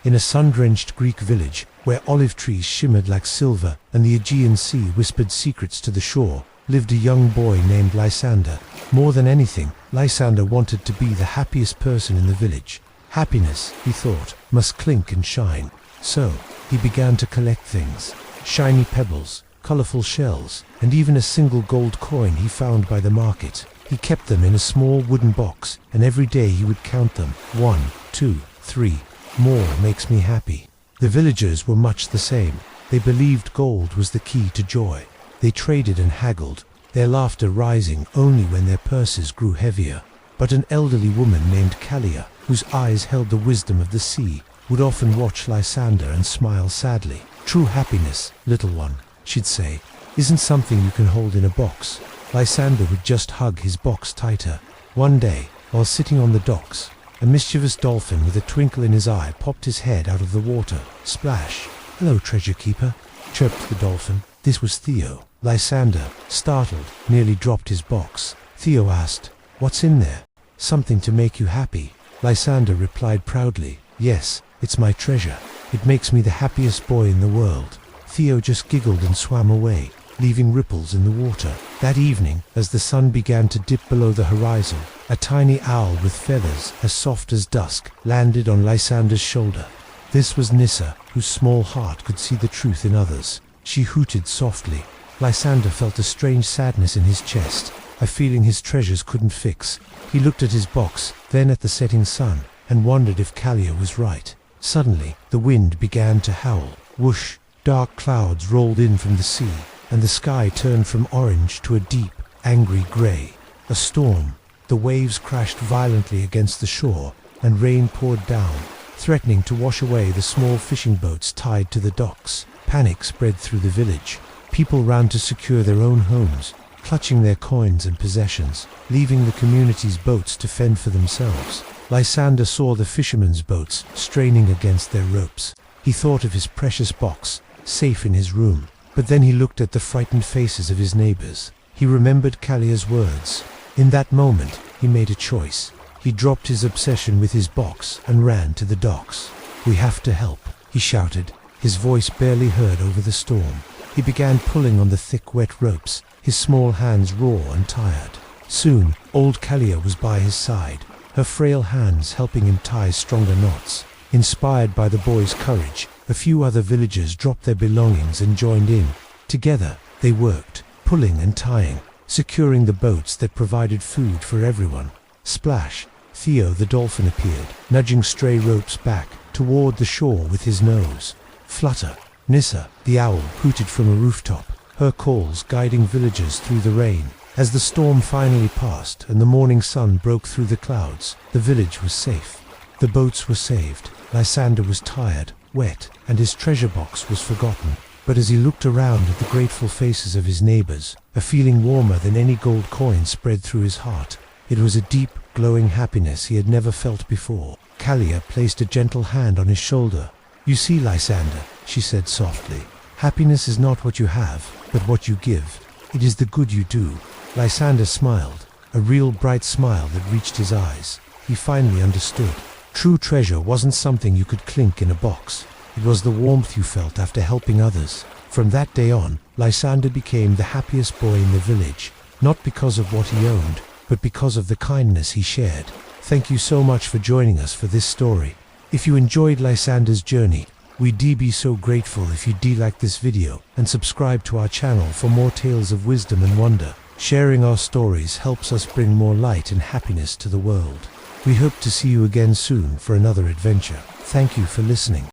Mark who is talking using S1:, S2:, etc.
S1: In a sun-drenched Greek village, where olive trees shimmered like silver and the Aegean Sea whispered secrets to the shore, lived a young boy named Lysander. More than anything, Lysander wanted to be the happiest person in the village. Happiness, he thought, must clink and shine. So, he began to collect things. Shiny pebbles, colorful shells, and even a single gold coin he found by the market. He kept them in a small wooden box, and every day he would count them. 1, 2, 3. More makes me happy. The villagers were much the same. They believed gold was the key to joy. They traded and haggled, their laughter rising only when their purses grew heavier. But an elderly woman named Callia, whose eyes held the wisdom of the sea, would often watch Lysander and smile sadly. "True happiness, little one," she'd say, "isn't something you can hold in a box." Lysander would just hug his box tighter. One day, while sitting on the docks, a mischievous dolphin with a twinkle in his eye popped his head out of the water. Splash! "Hello, treasure keeper," chirped the dolphin. This was Theo. Lysander, startled, nearly dropped his box. Theo asked, "What's in there?" "Something to make you happy." Lysander replied proudly, "Yes, it's my treasure. It makes me the happiest boy in the world." Theo just giggled and swam away, leaving ripples in the water. That evening, as the sun began to dip below the horizon, a tiny owl with feathers as soft as dusk landed on Lysander's shoulder. This was Nyssa, whose small heart could see the truth in others. She hooted softly. Lysander felt a strange sadness in his chest, a feeling his treasures couldn't fix. He looked at his box, then at the setting sun, and wondered if Callia was right. Suddenly, the wind began to howl. Whoosh! Dark clouds rolled in from the sea, and the sky turned from orange to a deep, angry grey. A storm. The waves crashed violently against the shore, and rain poured down, threatening to wash away the small fishing boats tied to the docks. Panic spread through the village. People ran to secure their own homes, clutching their coins and possessions, leaving the community's boats to fend for themselves. Lysander saw the fishermen's boats straining against their ropes. He thought of his precious box, safe in his room. But then he looked at the frightened faces of his neighbors. He remembered Callia's words. In that moment, he made a choice. He dropped his obsession with his box and ran to the docks. "We have to help," he shouted, his voice barely heard over the storm. He began pulling on the thick, wet ropes, his small hands raw and tired. Soon, old Callia was by his side, her frail hands helping him tie stronger knots. Inspired by the boy's courage, a few other villagers dropped their belongings and joined in. Together, they worked, pulling and tying, securing the boats that provided food for everyone. Splash! Theo the dolphin appeared, nudging stray ropes back toward the shore with his nose. Flutter! Nyssa, the owl, hooted from a rooftop, her calls guiding villagers through the rain. As the storm finally passed and the morning sun broke through the clouds, the village was safe. The boats were saved. Lysander was tired, wet, and his treasure box was forgotten. But as he looked around at the grateful faces of his neighbors, a feeling warmer than any gold coin spread through his heart. It was a deep, glowing happiness he had never felt before. Callia placed a gentle hand on his shoulder. "You see, Lysander," she said softly, "happiness is not what you have, but what you give. It is the good you do." Lysander smiled, a real bright smile that reached his eyes. He finally understood. True treasure wasn't something you could clink in a box. It was the warmth you felt after helping others. From that day on, Lysander became the happiest boy in the village, not because of what he owned, but because of the kindness he shared. Thank you so much for joining us for this story. If you enjoyed Lysander's journey, we'd be so grateful if you'd like this video and subscribe to our channel for more tales of wisdom and wonder. Sharing our stories helps us bring more light and happiness to the world. We hope to see you again soon for another adventure. Thank you for listening.